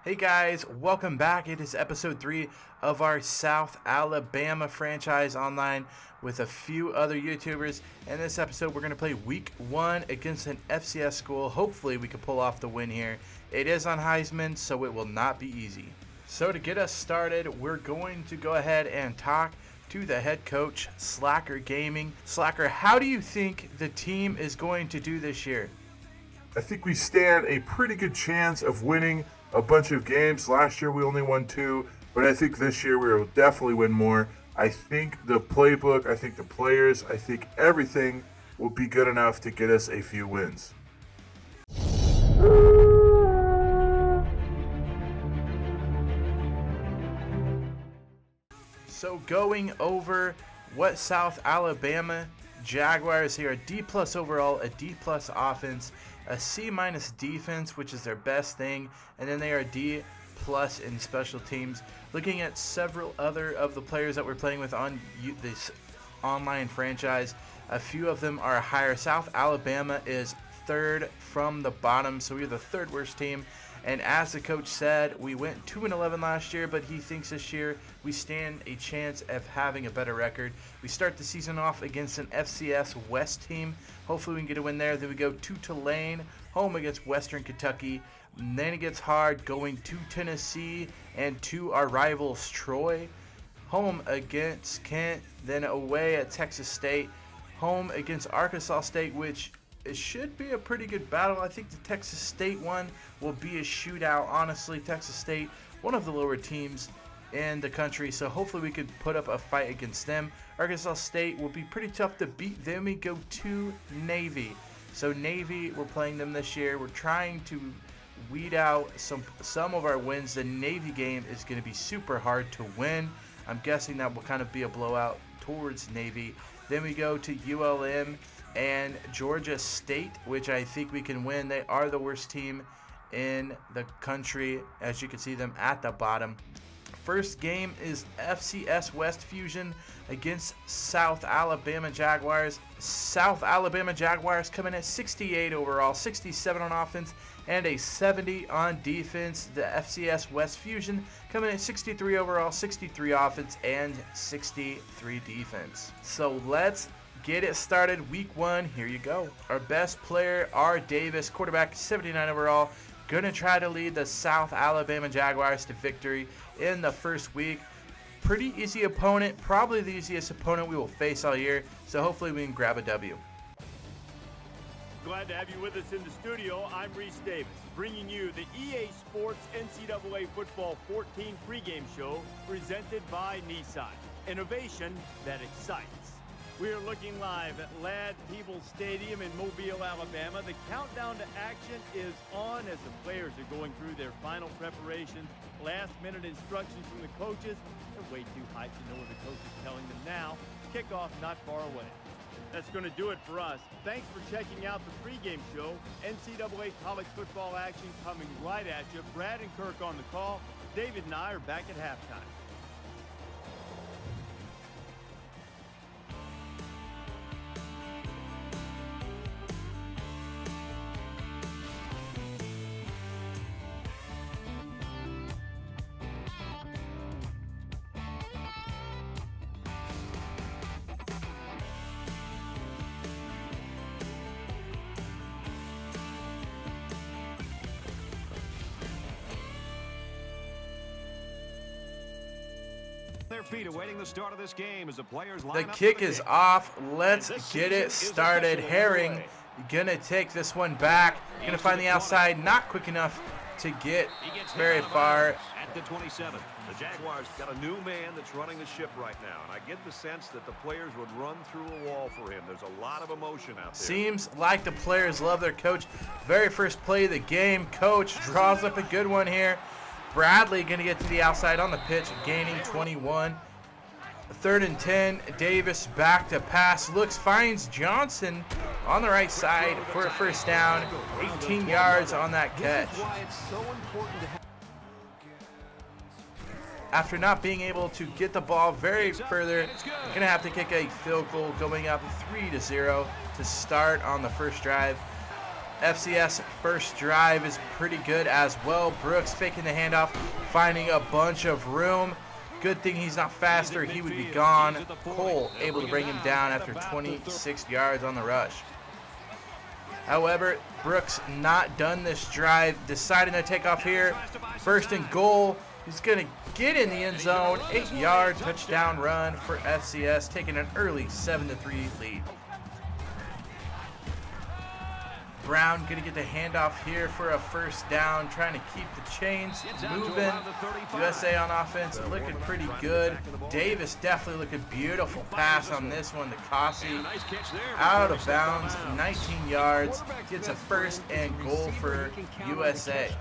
Hey guys, welcome back. It is episode 3 of our South Alabama franchise online with a few other YouTubers. In this episode, we're going to play week 1 against an FCS school. Hopefully we can pull off the win here. It is on Heisman, so it will not be easy. So to get us started, we're going to go ahead and talk to the head coach, Slacker Gaming. Slacker, how do you think the team is going to do this year? I think we stand a pretty good chance of winning a bunch of games. Last year we only won 2, but I think this year we will definitely win more. I think the playbook, I think the players, I think everything will be good enough to get us a few wins. So going over what South Alabama Jaguars here, a D+ overall, a D+ offense, a C- defense, which is their best thing, and then they are D+ in special teams. Looking at several other of the players that we're playing with on this online franchise, a few of them are higher. South Alabama is 3rd from the bottom, so we're the 3rd worst team. And as the coach said, we went 2-11 last year, but he thinks this year we stand a chance of having a better record. We start the season off against an FCS West team. Hopefully we can get a win there. Then we go to Tulane, home against Western Kentucky. And then it gets hard going to Tennessee and to our rivals Troy. Home against Kent, then away at Texas State. Home against Arkansas State, which it should be a pretty good battle. I think the Texas State one will be a shootout. Honestly, Texas State, one of the lower teams in the country, so hopefully we could put up a fight against them. Arkansas State will be pretty tough to beat. Then we go to Navy. So Navy, we're playing them this year. We're trying to weed out some of our wins. The Navy game is going to be super hard to win. I'm guessing that will kind of be a blowout towards Navy. Then we go to ULM and Georgia State, which I think we can win. They are the worst team in the country, as you can see them at the bottom. First game is FCS West Fusion against South Alabama Jaguars. South Alabama Jaguars come in at 68 overall, 67 on offense, and a 70 on defense. The FCS West Fusion come in at 63 overall, 63 offense, and 63 defense. So let's get it started. Week 1, here you go. Our best player, R. Davis, quarterback, 79 overall. Gonna try to lead the South Alabama Jaguars to victory in the first week. Pretty easy opponent, probably the easiest opponent we will face all year, so hopefully we can grab a W. Glad to have you with us in the studio. I'm Reese Davis, bringing you the EA Sports NCAA Football 14 pregame show presented by Nissan. Innovation that excites. We are looking live at Ladd-Peebles Stadium in Mobile, Alabama. The countdown to action is on as the players are going through their final preparations. Last-minute instructions from the coaches. They're way too hyped to know what the coach is telling them now. Kickoff not far away. That's going to do it for us. Thanks for checking out the pregame show. NCAA college football action coming right at you. Brad and Kirk on the call. David and I are back at halftime. Their feet awaiting the start of this game as the players line The up kick for the is kick. off. Let's get it started. Herring gonna take this one back. Gonna find the outside. Not quick enough to get very far. At the 27. The Jaguars got a new man that's running the ship right now, and I get the sense that the players would run through a wall for him. There's a lot of emotion out there. Seems like the players love their coach. Very first play of the game. Coach draws up a good one here. Bradley going to get to the outside on the pitch, gaining 21. 3rd and 10. Davis back to pass. Finds Johnson on the right side for a first down. 18 yards on that catch. After not being able to get the ball very further, going to have to kick a field goal, going up 3-0 to start on the first drive. FCS first drive is pretty good as well. Brooks faking the handoff, finding a bunch of room. Good thing he's not faster. He would be gone. Cole able to bring him down after 26 yards on the rush. However, Brooks not done this drive, deciding to take off here. First and goal. He's going to get in the end zone. 8-yard touchdown run for FCS, taking an early 7-3 lead. Brown going to get the handoff here for a first down, trying to keep the chains moving. USA on offense looking pretty good. Davis definitely looking beautiful pass on this one to Kossi. Out of bounds, 19 yards. Gets a first and goal for USA.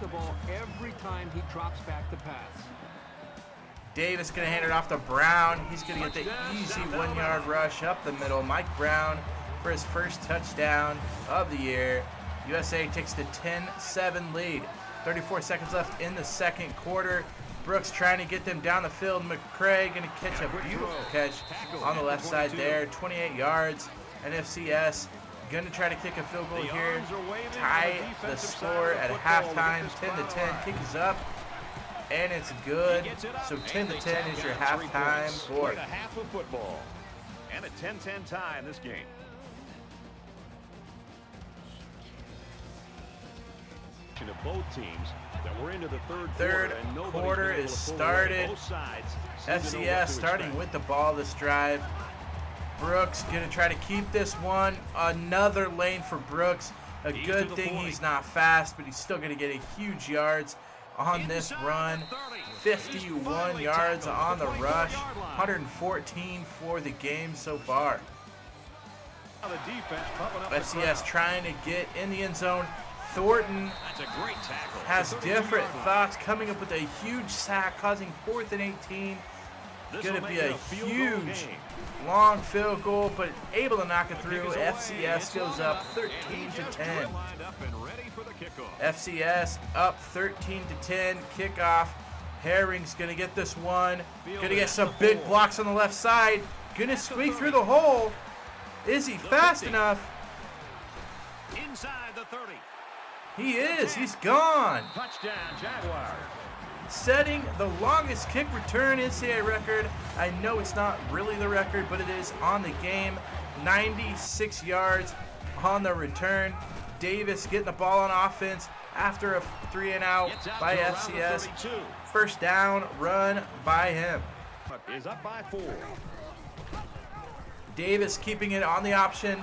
Davis going to hand it off to Brown. He's going to get the easy 1-yard rush up the middle. Mike Brown for his first touchdown of the year. USA takes the 10-7 lead. 34 seconds left in the second quarter. Brooks trying to get them down the field. McCray going to catch a beautiful catch on the left side there. 28 yards. And FCS going to try to kick a field goal here. Tie the score at halftime. 10-10. Kick is up. And it's good. So 10-10 is your halftime score. Half of football. And a 10-10 tie in this game. Of both teams that were into the third quarter is started. FCS starting with the ball this drive. Brooks going to try to keep this one. Another lane for Brooks. A good thing he's not fast, but he's still going to get a huge yards on this run. 51 yards on the rush. 114 for the game so far. FCS trying to get in the end zone. Thornton has different thoughts, coming up with a huge sack, causing 4th and 18. Going to be a huge, long field goal, but able to knock it through. FCS goes up 13-10. FCS up 13-10. Kickoff. Herring's going to get this one. Going to get some big blocks on the left side. Going to squeak through the hole. Is he fast enough? Inside the 30. He is. He's gone. Touchdown, Jaguars. Setting the longest kick return NCAA record. I know it's not really the record, but it is on the game. 96 yards on the return. Davis getting the ball on offense after a 3-and-out by FCS. First down run by him. Is up by 4. Davis keeping it on the option.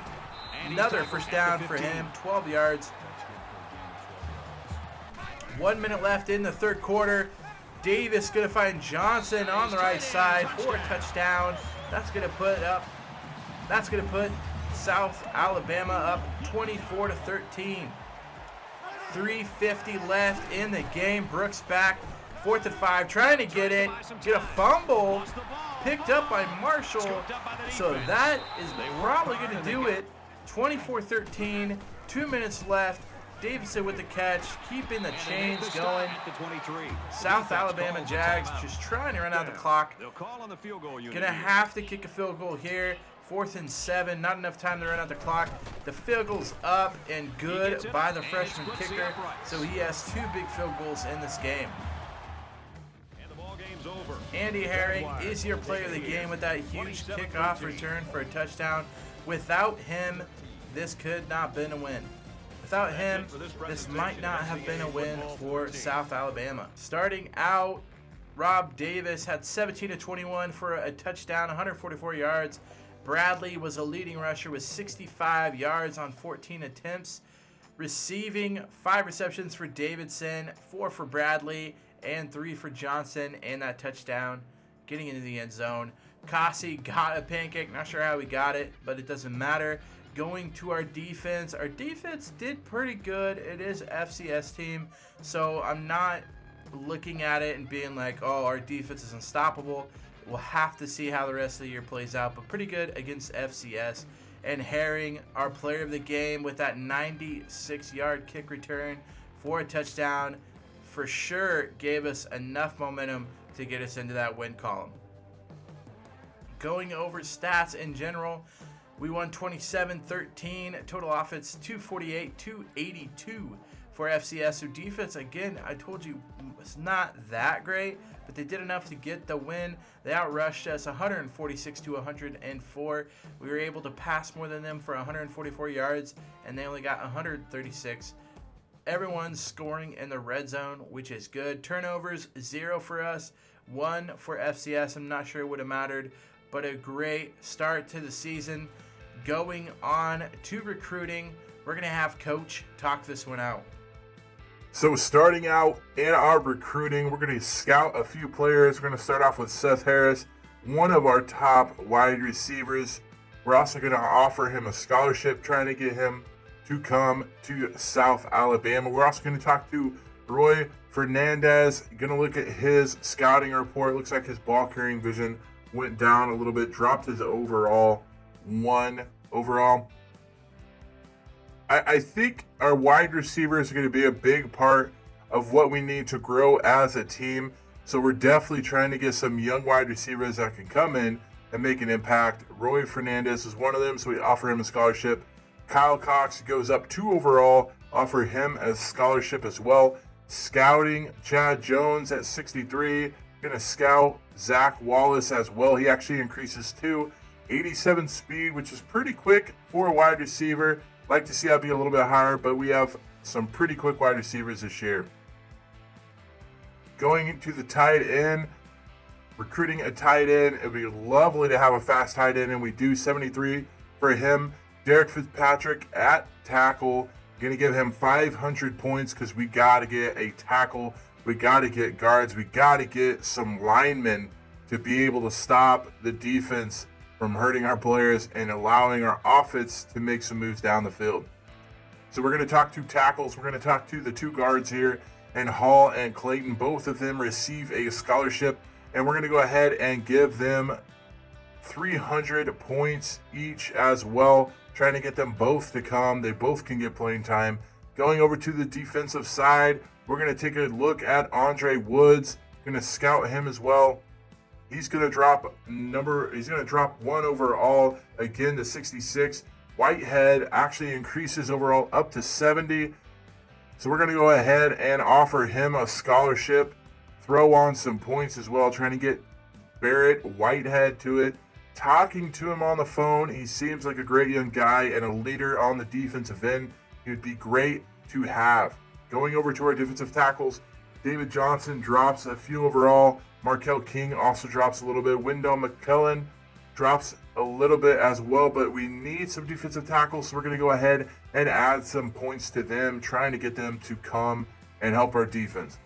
Another first down for him. 12 yards. 1 minute left in the third quarter. Davis going to find Johnson on the right side for a touchdown. That's going to put South Alabama up 24-13. 3:50 left in the game. Brooks back. 4th and 5, trying to get it. Get a fumble. Picked up by Marshall. So that is probably going to do it. 24-13. 2 minutes left. Davidson with the catch, keeping the chains going. South Alabama Jags just trying to run out the clock. Gonna have to kick a field goal here. 4th and 7, not enough time to run out the clock. The field goal's up and good by the freshman kicker, so he has 2 big field goals in this game. Andy Herring is your player of the game with that huge kickoff return for a touchdown. Without him, this could not have been a win. Without him, this might not have been a win for South Alabama. Starting out, Rob Davis had 17-21 for a touchdown, 144 yards. Bradley was a leading rusher with 65 yards on 14 attempts. Receiving 5 receptions for Davidson, 4 for Bradley, and 3 for Johnson, and that touchdown getting into the end zone. Kossi got a pancake. Not sure how he got it, but it doesn't matter. Going to our defense did pretty good. It is FCS team, so I'm not looking at it and being like, oh, our defense is unstoppable. We'll have to see how the rest of the year plays out, but pretty good against FCS. And Herring, our player of the game, with that 96-yard kick return for a touchdown, for sure gave us enough momentum to get us into that win column. Going over stats in general, We won 27-13. Total offense 248-282 for FCS. So defense, again, I told you, was not that great, but they did enough to get the win. They outrushed us 146-104. We were able to pass more than them for 144 yards, and they only got 136. Everyone's scoring in the red zone, which is good. Turnovers, 0 for us, 1 for FCS. I'm not sure it would have mattered, but a great start to the season. Going on to recruiting, we're going to have Coach talk this one out. So starting out in our recruiting, we're going to scout a few players. We're going to start off with Seth Harris, one of our top wide receivers. We're also going to offer him a scholarship, trying to get him to come to South Alabama. We're also going to talk to Roy Fernandez, going to look at his scouting report. Looks like his ball carrying vision went down a little bit, dropped his overall 1 overall. I think our wide receivers are going to be a big part of what we need to grow as a team. So we're definitely trying to get some young wide receivers that can come in and make an impact. Roy Fernandez is one of them, so we offer him a scholarship. Kyle Cox goes up 2 overall, offer him a scholarship as well. Scouting, Chad Jones at 63, going to scout Zach Wallace as well. He actually increases to 87 speed, which is pretty quick for a wide receiver. Like to see that be a little bit higher, but we have some pretty quick wide receivers this year. Going into the tight end, recruiting a tight end. It would be lovely to have a fast tight end, and we do. 73 for him. Derek Fitzpatrick at tackle. Going to give him 500 points because we got to get a tackle. We got to get guards. We got to get some linemen to be able to stop the defense from hurting our players and allowing our offense to make some moves down the field. So we're going to talk to tackles. We're going to talk to the 2 guards here, and Hall and Clayton. Both of them receive a scholarship, and we're going to go ahead and give them 300 points each as well, trying to get them both to come. They both can get playing time. Going over to the defensive side, we're going to take a look at Andre Woods. Going to scout him as well. He's going to drop 1 overall, again to 66. Whitehead actually increases overall up to 70. So we're going to go ahead and offer him a scholarship, throw on some points as well, trying to get Barrett Whitehead to it. Talking to him on the phone, he seems like a great young guy and a leader on the defensive end. He would be great to have. Going over to our defensive tackles, David Johnson drops a few overall. Markel King also drops a little bit. Wendell McClellan drops a little bit as well, but we need some defensive tackles, so we're going to go ahead and add some points to them, trying to get them to come and help our defense.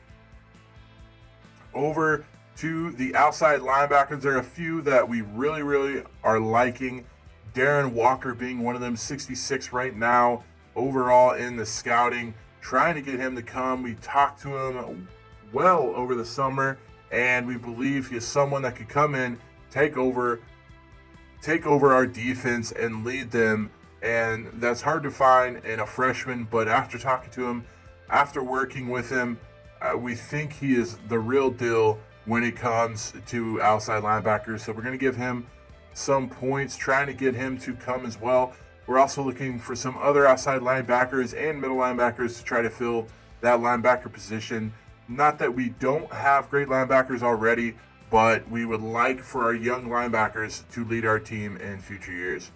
Over to the outside linebackers, there are a few that we really are liking. Darren Walker being one of them, 66 right now overall in the scouting, trying to get him to come. We talked to him well over the summer, and we believe he is someone that could come in, take over our defense and lead them. And that's hard to find in a freshman, but after talking to him, after working with him, we think he is the real deal when it comes to outside linebackers. So we're going to give him some points, trying to get him to come as well. We're also looking for some other outside linebackers and middle linebackers to try to fill that linebacker position. Not that we don't have great linebackers already, but we would like for our young linebackers to lead our team in future years.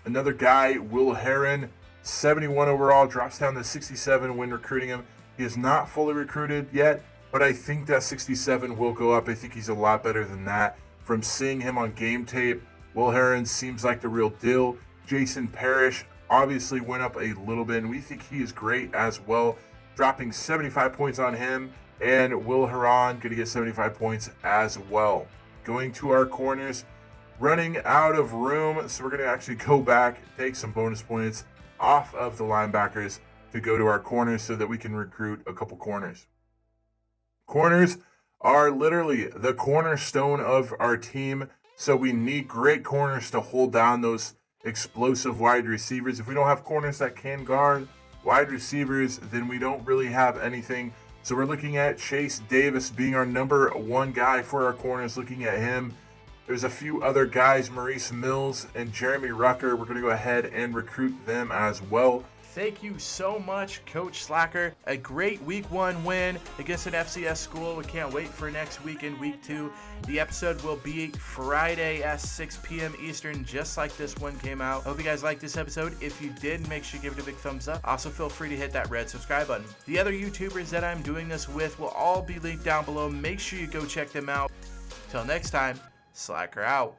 Another guy, Will Heron, 71 overall, drops down to 67 when recruiting him. He is not fully recruited yet, but I think that 67 will go up. I think he's a lot better than that. From seeing him on game tape, Will Heron seems like the real deal. Jason Parrish obviously went up a little bit, and we think he is great as well, dropping 75 points on him, and Will Heron going to get 75 points as well. Going to our corners, running out of room, so we're going to actually go back, take some bonus points off of the linebackers to go to our corners so that we can recruit a couple corners. Corners are literally the cornerstone of our team, so we need great corners to hold down those explosive wide receivers. If we don't have corners that can guard wide receivers, then we don't really have anything. So we're looking at Chase Davis being our number one guy for our corners, looking at him. There's a few other guys, Maurice Mills and Jeremy Rucker. We're going to go ahead and recruit them as well. Thank you so much, Coach Slacker. A great week 1 win against an FCS school. We can't wait for next week in week 2. The episode will be Friday at 6 p.m. Eastern, just like this one came out. Hope you guys liked this episode. If you did, make sure you give it a big thumbs up. Also, feel free to hit that red subscribe button. The other YouTubers that I'm doing this with will all be linked down below. Make sure you go check them out. Till next time, Slacker out.